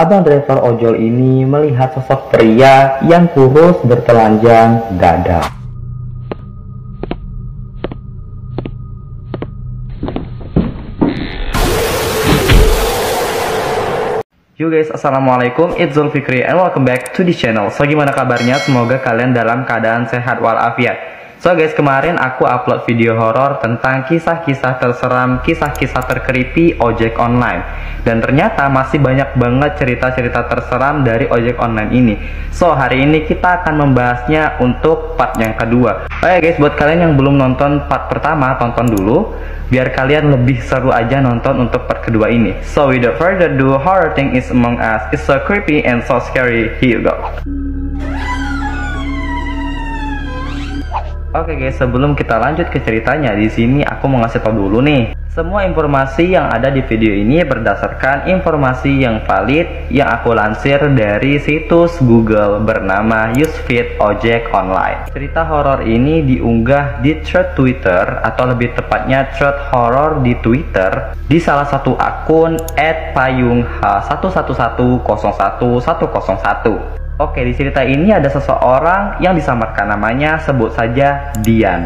Abang driver ojol ini melihat sosok pria yang kurus bertelanjang dada. Yo guys, assalamualaikum, it's Zulfikri and welcome back to the channel. So gimana kabarnya? Semoga kalian dalam keadaan sehat walafiat. So guys, kemarin aku upload video horor tentang kisah-kisah terseram, kisah-kisah tercreepy ojek online. Dan ternyata masih banyak banget cerita-cerita terseram dari ojek online ini. So hari ini kita akan membahasnya untuk part yang kedua. Oke guys, buat kalian yang belum nonton part pertama, tonton dulu biar kalian lebih seru aja nonton untuk part kedua ini. So without further ado, horror thing is among us. It's so creepy and so scary. Here you go. Oke guys, sebelum kita lanjut ke ceritanya, di sini aku mau ngasih tau dulu nih. Semua informasi yang ada di video ini berdasarkan informasi yang valid yang aku lansir dari situs Google bernama Usefeed Ojek Online. Cerita horor ini diunggah di thread Twitter, atau lebih tepatnya thread horor di Twitter, di salah satu akun @payungh11010101. Oke, di cerita ini ada seseorang yang disamarkan namanya, sebut saja Dian.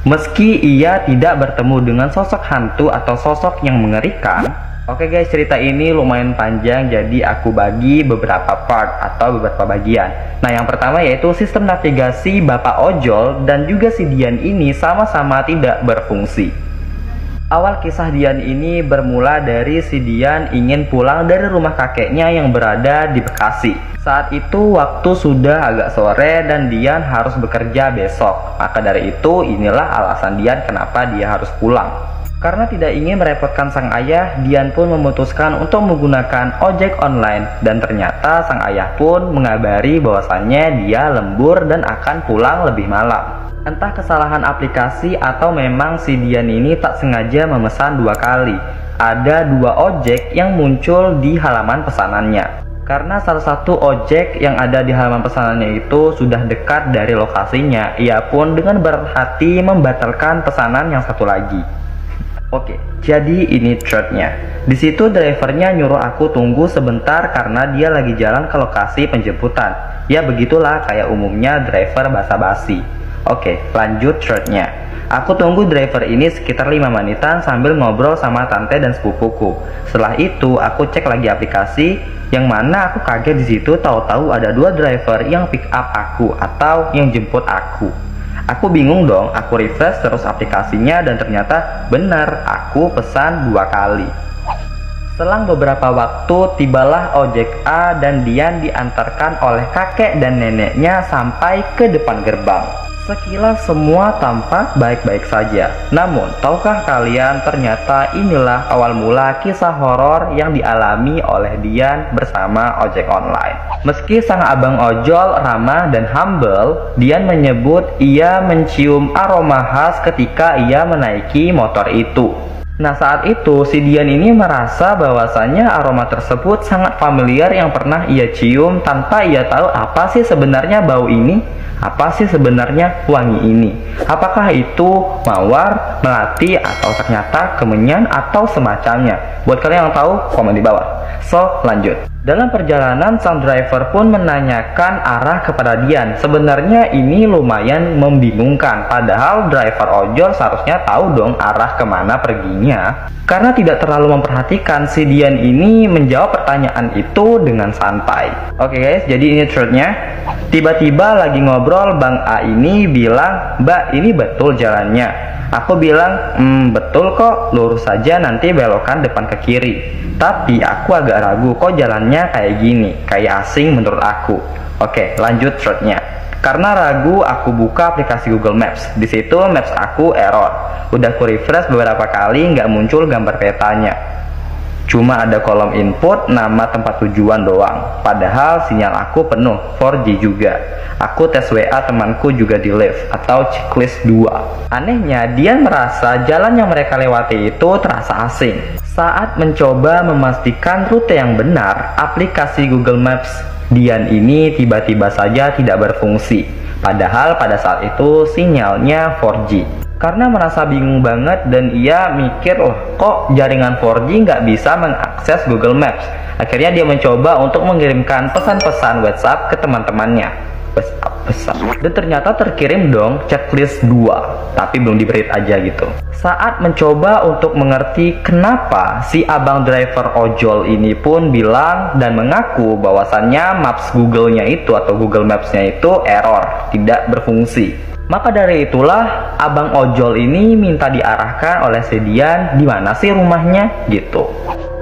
Meski ia tidak bertemu dengan sosok hantu atau sosok yang mengerikan. Oke guys, cerita ini lumayan panjang, jadi aku bagi beberapa part atau beberapa bagian. Nah, yang pertama yaitu sistem navigasi Bapak Ojol dan juga si Dian ini sama-sama tidak berfungsi. Awal kisah Dian ini bermula dari si Dian ingin pulang dari rumah kakeknya yang berada di Bekasi. Saat itu waktu sudah agak sore dan Dian harus bekerja besok. Maka dari itu inilah alasan Dian kenapa dia harus pulang. Karena tidak ingin merepotkan sang ayah, Dian pun memutuskan untuk menggunakan ojek online. Dan ternyata sang ayah pun mengabari bahwasannya dia lembur dan akan pulang lebih malam. Entah kesalahan aplikasi atau memang si Dian ini tak sengaja memesan dua kali. Ada dua ojek yang muncul di halaman pesanannya. Karena salah satu ojek yang ada di halaman pesanannya itu sudah dekat dari lokasinya, ia pun dengan berhati membatalkan pesanan yang satu lagi. Oke, jadi ini threadnya. Di situ drivernya nyuruh aku tunggu sebentar karena dia lagi jalan ke lokasi penjemputan. Ya begitulah kayak umumnya driver basa-basi. Oke, lanjut threadnya. Aku tunggu driver ini sekitar 5 menitan sambil ngobrol sama tante dan sepupuku. Setelah itu aku cek lagi aplikasi, yang mana aku kaget di situ tahu-tahu ada dua driver yang pick up aku atau yang jemput aku. Aku bingung dong, aku refresh terus aplikasinya dan ternyata benar aku pesan dua kali. Selang beberapa waktu tibalah ojek A dan Dian diantarkan oleh kakek dan neneknya sampai ke depan gerbang. Sekilas semua tampak baik-baik saja. Namun, tahukah kalian ternyata inilah awal mula kisah horor yang dialami oleh Dian bersama ojek online. Meski sang abang ojol ramah dan humble, Dian menyebut ia mencium aroma khas ketika ia menaiki motor itu. Nah, saat itu si Dian ini merasa bahwasannya aroma tersebut sangat familiar yang pernah ia cium tanpa ia tahu apa sih sebenarnya bau ini. Apa sih sebenarnya wangi ini? Apakah itu mawar, melati, atau ternyata kemenyan atau semacamnya? Buat kalian yang tahu, komen di bawah. So, lanjut. Dalam perjalanan, sang driver pun menanyakan arah kepada Dian. Sebenarnya ini lumayan membingungkan, padahal driver ojol seharusnya tahu dong arah kemana perginya. Karena tidak terlalu memperhatikan, si Dian ini menjawab pertanyaan itu dengan santai. Oke guys, jadi ini threadnya. Tiba-tiba lagi ngobrol, Bang A ini bilang, "Mbak, ini betul jalannya?" Aku bilang, betul kok, lurus saja nanti belokan depan ke kiri. Tapi aku agak ragu kok jalannya kayak gini, kayak asing menurut aku. Oke, lanjut threadnya. Karena ragu, aku buka aplikasi Google Maps. Di situ Maps aku error. Udah aku refresh beberapa kali, nggak muncul gambar petanya. Cuma ada kolom input, nama tempat tujuan doang. Padahal sinyal aku penuh, 4G juga. Aku tes WA temanku juga di live atau checklist 2. Anehnya, dia merasa jalan yang mereka lewati itu terasa asing. Saat mencoba memastikan rute yang benar, aplikasi Google Maps Dian ini tiba-tiba saja tidak berfungsi. Padahal pada saat itu sinyalnya 4G. Karena merasa bingung banget dan ia mikir, loh kok jaringan 4G nggak bisa mengakses Google Maps. Akhirnya dia mencoba untuk mengirimkan pesan-pesan WhatsApp ke teman-temannya. Pesan. Dan ternyata terkirim dong checklist 2, tapi belum di-read aja gitu. Saat mencoba untuk mengerti kenapa si abang driver ojol ini pun bilang dan mengaku bahwasannya maps Google-nya itu atau Google Maps-nya itu error, tidak berfungsi. Maka dari itulah abang ojol ini minta diarahkan oleh si Dian di mana sih rumahnya gitu.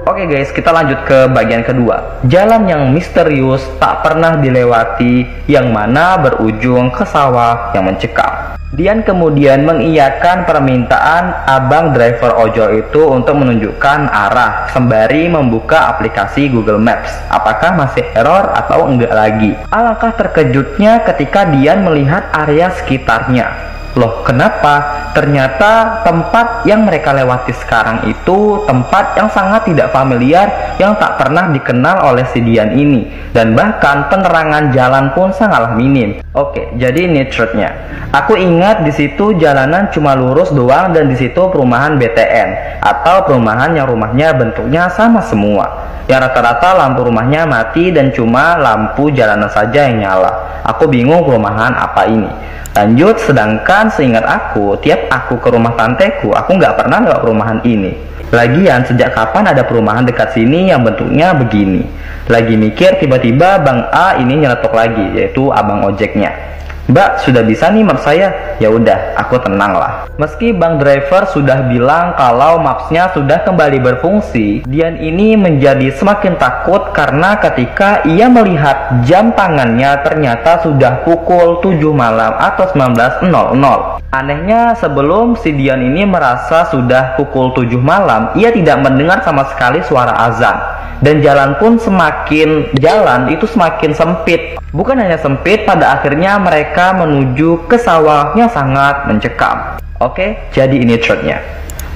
Oke guys, kita lanjut ke bagian kedua. Jalan yang misterius tak pernah dilewati yang mana berujung ke sawah yang mencekam. Dian kemudian mengiyakan permintaan abang driver ojol itu untuk menunjukkan arah sembari membuka aplikasi Google Maps. Apakah masih error atau enggak lagi? Alangkah terkejutnya ketika Dian melihat area sekitarnya. Loh, kenapa? Ternyata tempat yang mereka lewati sekarang itu tempat yang sangat tidak familiar, yang tak pernah dikenal oleh si Dian ini. Dan bahkan penerangan jalan pun sangatlah minim. Oke, jadi ini truthnya. Aku ingat di situ jalanan cuma lurus doang dan di situ perumahan BTN atau perumahan yang rumahnya bentuknya sama semua. Yang rata-rata lampu rumahnya mati dan cuma lampu jalanan saja yang nyala. Aku bingung perumahan apa ini. Lanjut, sedangkan seingat aku, tiap aku ke rumah tanteku, aku nggak pernah lewat perumahan ini. Lagian, sejak kapan ada perumahan dekat sini yang bentuknya begini? Lagi mikir, tiba-tiba Bang A ini nyeletuk lagi, yaitu abang ojeknya. Mbak, sudah bisa nih map saya? Ya udah, aku tenang lah. Meski Bang Driver sudah bilang kalau mapsnya sudah kembali berfungsi, Dian ini menjadi semakin takut karena ketika ia melihat jam tangannya ternyata sudah pukul 7 malam atau 19.00. Anehnya, sebelum si Dian ini merasa sudah pukul 7 malam, ia tidak mendengar sama sekali suara azan. Dan jalan pun semakin sempit. Bukan hanya sempit, pada akhirnya mereka menuju ke sawah yang sangat mencekam. Oke, jadi ini truthnya.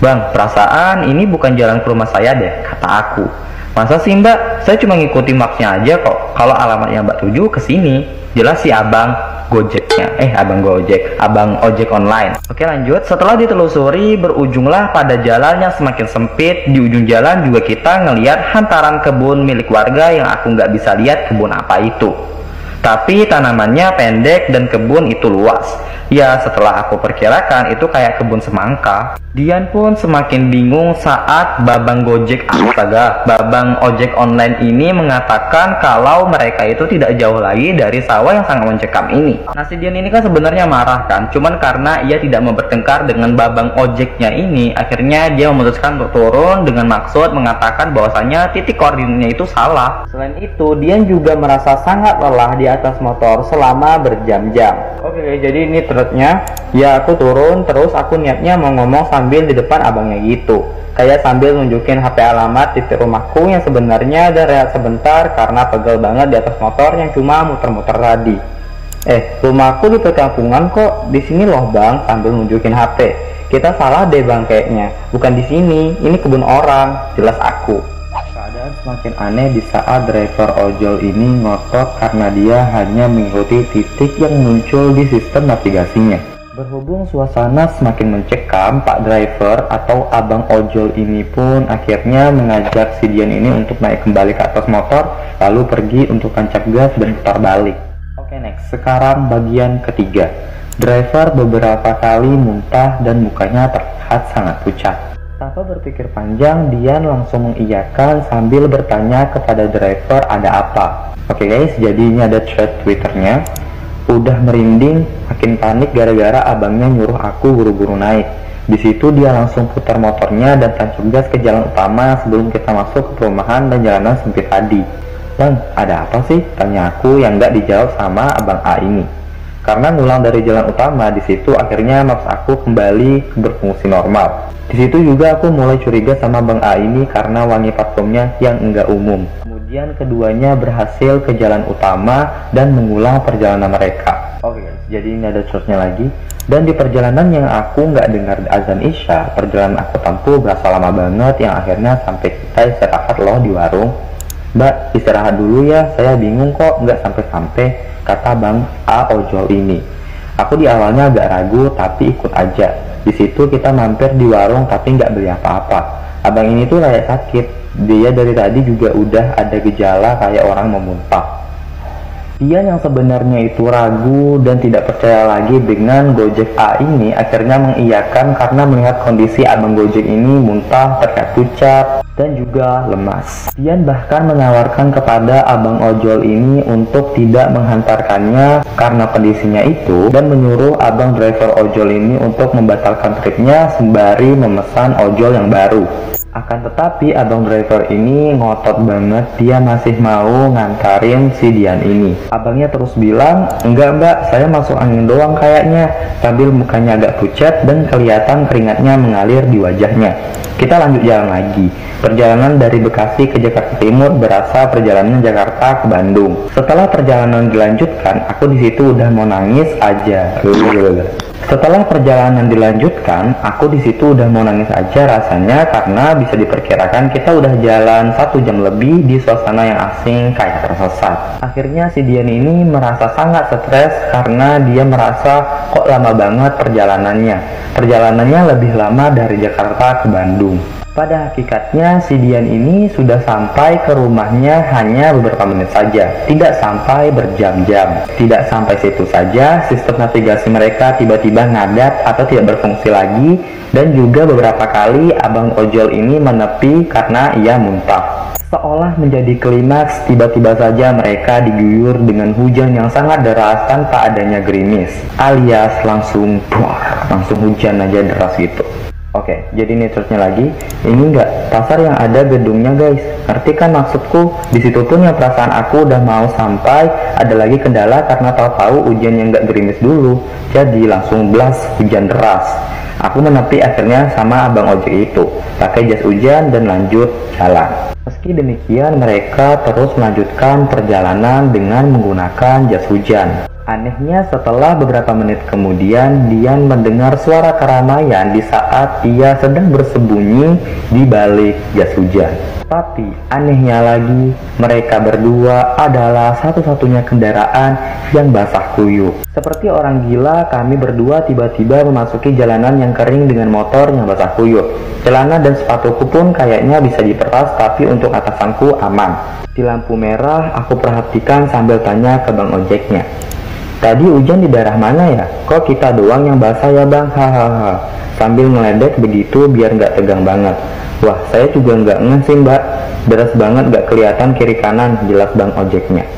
Bang, perasaan ini bukan jalan ke rumah saya deh, kata aku. Masa sih mbak? Saya cuma ngikutin mapsnya aja kok. Kalau alamatnya mbak tuju ke sini. Jelas si abang Gojeknya, abang ojek online. Oke lanjut, setelah ditelusuri berujunglah pada jalan yang semakin sempit. Di ujung jalan juga kita ngelihat hantaran kebun milik warga yang aku nggak bisa lihat kebun apa itu. Tapi tanamannya pendek dan kebun itu luas. Ya setelah aku perkirakan itu kayak kebun semangka. Dian pun semakin bingung saat babang ojek online ini mengatakan kalau mereka itu tidak jauh lagi dari sawah yang sangat mencekam ini. Nah si Dian ini kan sebenarnya marah kan, cuman karena ia tidak mau bertengkar dengan babang ojeknya ini, akhirnya dia memutuskan untuk turun dengan maksud mengatakan bahwasanya titik koordinatnya itu salah. Selain itu, Dian juga merasa sangat lelah di atas motor selama berjam-jam. Oke, jadi ini truknya. Ya aku turun, terus aku niatnya mau ngomong sambil di depan abangnya gitu. Kayak sambil nunjukin HP alamat titik rumahku yang sebenarnya, dan rehat sebentar karena pegel banget di atas motor yang cuma muter-muter tadi. Rumahku di perkampungan kok, di sini loh bang, sambil nunjukin HP. Kita salah deh bang kayaknya, bukan di sini, ini kebun orang, jelas aku. Keadaan semakin aneh di saat driver ojol ini ngotot karena dia hanya mengikuti titik yang muncul di sistem navigasinya. Berhubung suasana semakin mencekam, Pak Driver atau abang ojol ini pun akhirnya mengajak si Dian ini untuk naik kembali ke atas motor, lalu pergi untuk tancap gas dan putar balik. Oke next, sekarang bagian ketiga. Driver beberapa kali muntah dan mukanya terlihat sangat pucat. Tanpa berpikir panjang, Dian langsung mengiyakan sambil bertanya kepada driver ada apa. Oke guys, jadi ini ada thread Twitternya. Udah merinding, makin panik gara-gara abangnya nyuruh aku buru-buru naik. Di situ dia langsung putar motornya dan tancap gas ke jalan utama sebelum kita masuk ke perumahan dan jalanan sempit tadi. Bang, ada apa sih? Tanya aku yang nggak dijawab sama abang A ini. Karena ngulang dari jalan utama, di situ akhirnya maps aku kembali berfungsi normal. Di situ juga aku mulai curiga sama bang A ini karena wangi parfumnya yang enggak umum. Kemudian keduanya berhasil ke jalan utama dan mengulang perjalanan mereka. Oke guys, jadi ini ada shotnya lagi. Dan di perjalanan yang aku nggak dengar azan Isya, perjalanan aku tempuh berasa lama banget yang akhirnya sampai kita istirahat loh di warung. Mbak, istirahat dulu ya, saya bingung kok nggak sampai-sampai, kata bang A ojol ini. Aku di awalnya agak ragu tapi ikut aja. Di situ kita mampir di warung tapi nggak beli apa-apa. Abang ini tuh kayak sakit. Dia dari tadi juga udah ada gejala kayak orang mau muntah. Dian yang sebenarnya itu ragu dan tidak percaya lagi dengan Gojek A ini akhirnya mengiyakan karena melihat kondisi abang Gojek ini muntah, terlihat pucat, dan juga lemas. Dian bahkan menawarkan kepada abang ojol ini untuk tidak menghantarkannya karena kondisinya itu dan menyuruh abang driver ojol ini untuk membatalkan tripnya sembari memesan ojol yang baru. Akan tetapi abang driver ini ngotot banget, dia masih mau ngantarin si Dian ini. Abangnya terus bilang, enggak mbak, saya masuk angin doang kayaknya, sambil mukanya agak pucat dan kelihatan keringatnya mengalir di wajahnya. Kita lanjut jalan lagi. Perjalanan dari Bekasi ke Jakarta Timur berasa perjalanan Jakarta ke Bandung. Setelah perjalanan dilanjutkan, aku di situ udah mau nangis aja. Setelah perjalanan dilanjutkan, aku di situ udah mau nangis aja rasanya karena bisa diperkirakan kita udah jalan 1 jam lebih di suasana yang asing kayak tersesat. Akhirnya si Dian ini merasa sangat stres karena dia merasa kok lama banget perjalanannya. Perjalanannya lebih lama dari Jakarta ke Bandung. Pada hakikatnya si Dian ini sudah sampai ke rumahnya hanya beberapa menit saja, tidak sampai berjam-jam. Tidak sampai situ saja, sistem navigasi mereka tiba-tiba ngadat atau tidak berfungsi lagi, dan juga beberapa kali abang ojol ini menepi karena ia muntah. Seolah menjadi klimaks, tiba-tiba saja mereka diguyur dengan hujan yang sangat deras tanpa adanya gerimis, alias langsung hujan aja deras gitu. Oke, jadi ini terusnya lagi. Ini enggak pasar yang ada gedungnya guys. Ngerti kan maksudku? Di situ pun yang perasaan aku udah mau sampai, ada lagi kendala karena tahu-tahu hujan yang enggak gerimis dulu. Jadi langsung blas hujan deras. Aku menepi akhirnya sama abang ojek itu, pakai jas hujan dan lanjut jalan. Meski demikian, mereka terus melanjutkan perjalanan dengan menggunakan jas hujan. Anehnya setelah beberapa menit kemudian, Dian mendengar suara keramaian di saat ia sedang bersembunyi di balik jas hujan. Tapi anehnya lagi, mereka berdua adalah satu-satunya kendaraan yang basah kuyup. Seperti orang gila, kami berdua tiba-tiba memasuki jalanan yang kering dengan motor yang basah kuyup. Celana dan sepatuku pun kayaknya bisa diperas, tapi untuk atasanku aman. Di lampu merah, aku perhatikan sambil tanya ke bang ojeknya. Tadi hujan di daerah mana ya? Kok kita doang yang basah ya bang? Hahaha. Sambil ngeledek begitu biar nggak tegang banget. Wah, saya juga nggak ngeh sih mbak. Deras banget nggak kelihatan kiri kanan, jelas bang ojeknya.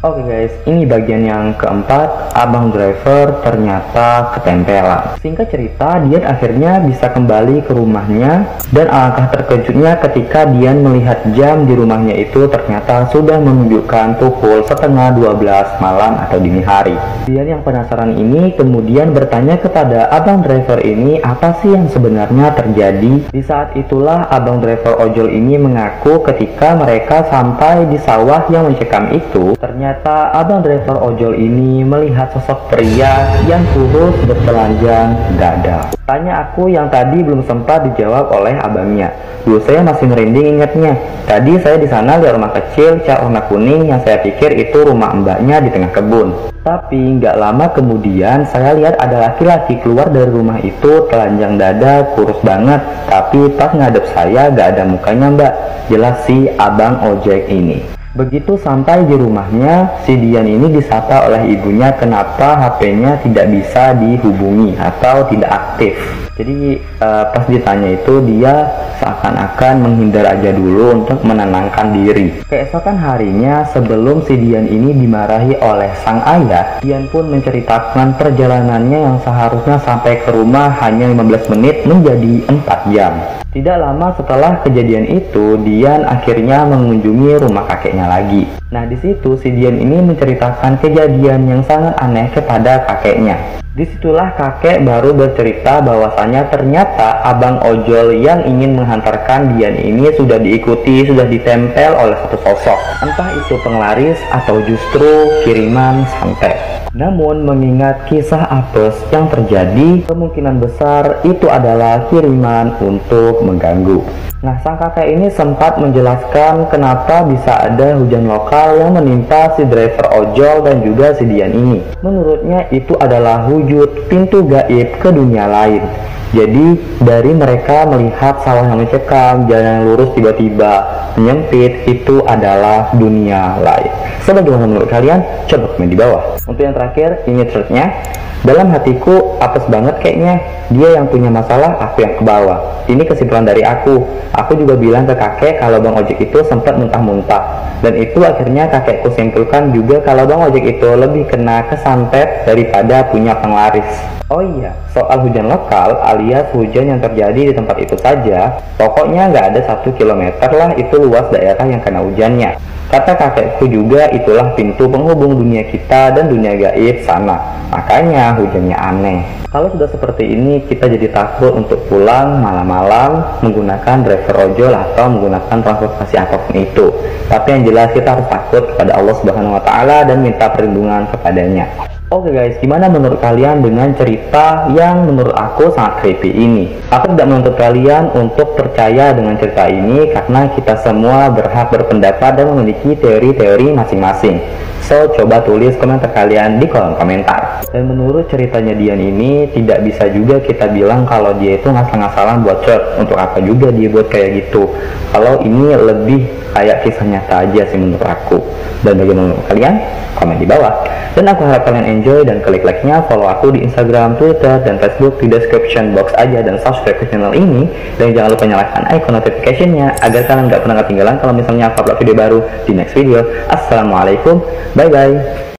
Oke guys, ini bagian yang keempat, abang driver ternyata ketempelan. Singkat cerita, Dian akhirnya bisa kembali ke rumahnya dan alangkah terkejutnya ketika Dian melihat jam di rumahnya itu ternyata sudah menunjukkan pukul 11:30 malam atau dini hari. Dian yang penasaran ini kemudian bertanya kepada abang driver ini apa sih yang sebenarnya terjadi. Di saat itulah abang driver ojol ini mengaku ketika mereka sampai di sawah yang mencekam itu, ternyata abang driver ojol ini melihat sosok pria yang kurus bertelanjang dada. Tanya aku yang tadi belum sempat dijawab oleh abangnya. Dulu saya masih merinding ingatnya. Tadi saya di sana lihat rumah kecil cat warna kuning yang saya pikir itu rumah mbaknya di tengah kebun. Tapi nggak lama kemudian saya lihat ada laki-laki keluar dari rumah itu telanjang dada, kurus banget. Tapi pas ngadep saya nggak ada mukanya mbak. Jelas si abang ojek ini. Begitu sampai di rumahnya, si Dian ini disapa oleh ibunya kenapa HP-nya tidak bisa dihubungi atau tidak aktif. Jadi pas ditanya itu dia seakan-akan menghindar aja dulu untuk menenangkan diri. Keesokan harinya sebelum si Dian ini dimarahi oleh sang ayah, Dian pun menceritakan perjalanannya yang seharusnya sampai ke rumah hanya 15 menit menjadi 4 jam. Tidak lama setelah kejadian itu, Dian akhirnya mengunjungi rumah kakeknya lagi. Nah, di situ si Dian ini menceritakan kejadian yang sangat aneh kepada kakeknya. Disitulah kakek baru bercerita bahwasanya ternyata abang ojol yang ingin menghantarkan Dian ini sudah diikuti, sudah ditempel oleh satu sosok. Entah itu penglaris atau justru kiriman santet. Namun mengingat kisah apes yang terjadi, kemungkinan besar itu adalah kiriman untuk mengganggu. Nah, sang kakek ini sempat menjelaskan kenapa bisa ada hujan lokal yang menimpa si driver ojol dan juga si Dian ini. Menurutnya itu adalah wujud pintu gaib ke dunia lain. Jadi dari mereka melihat sawah yang mencekam, jalan yang lurus tiba-tiba menyempit, itu adalah dunia lain. Sebagaimana menurut kalian? Coba komen di bawah. Untuk yang terakhir, ini threadnya. Dalam hatiku apes banget kayaknya, dia yang punya masalah, aku yang ke bawah. Ini kesimpulan dari aku. Aku juga bilang ke kakek kalau Bang Ojek itu sempat muntah-muntah. Dan itu akhirnya kakekku simpulkan juga kalau Bang Ojek itu lebih kena kesantet daripada punya penglaris. Oh iya, soal hujan lokal alias hujan yang terjadi di tempat itu saja, pokoknya nggak ada 1 kilometer lah itu luas daerah yang kena hujannya. Kata kakekku juga itulah pintu penghubung dunia kita dan dunia gaib sana. Makanya hujannya aneh. Kalau sudah seperti ini, kita jadi takut untuk pulang malam-malam menggunakan driver ojol atau menggunakan transportasi apapun itu. Tapi yang jelas kita harus takut kepada Allah Subhanahu wa Ta'ala dan minta perlindungan kepadanya. Oke guys, gimana menurut kalian dengan cerita yang menurut aku sangat creepy ini? Aku tidak menuntut kalian untuk percaya dengan cerita ini karena kita semua berhak berpendapat dan memiliki teori-teori masing-masing. So, coba tulis komentar kalian di kolom komentar. Dan menurut ceritanya Dian ini, tidak bisa juga kita bilang kalau dia itu ngasal-ngasalan buat short. Untuk apa juga dia buat kayak gitu? Kalau ini lebih kayak kisah nyata aja sih menurut aku. Dan bagaimana menurut kalian? Komen di bawah. Dan aku harap kalian enjoy dan klik like-nya, follow aku di Instagram, Twitter, dan Facebook di description box aja, dan subscribe ke channel ini. Dan jangan lupa nyalakan icon notification-nya agar kalian gak pernah ketinggalan kalau misalnya aku upload video baru di next video. Assalamualaikum, bye bye.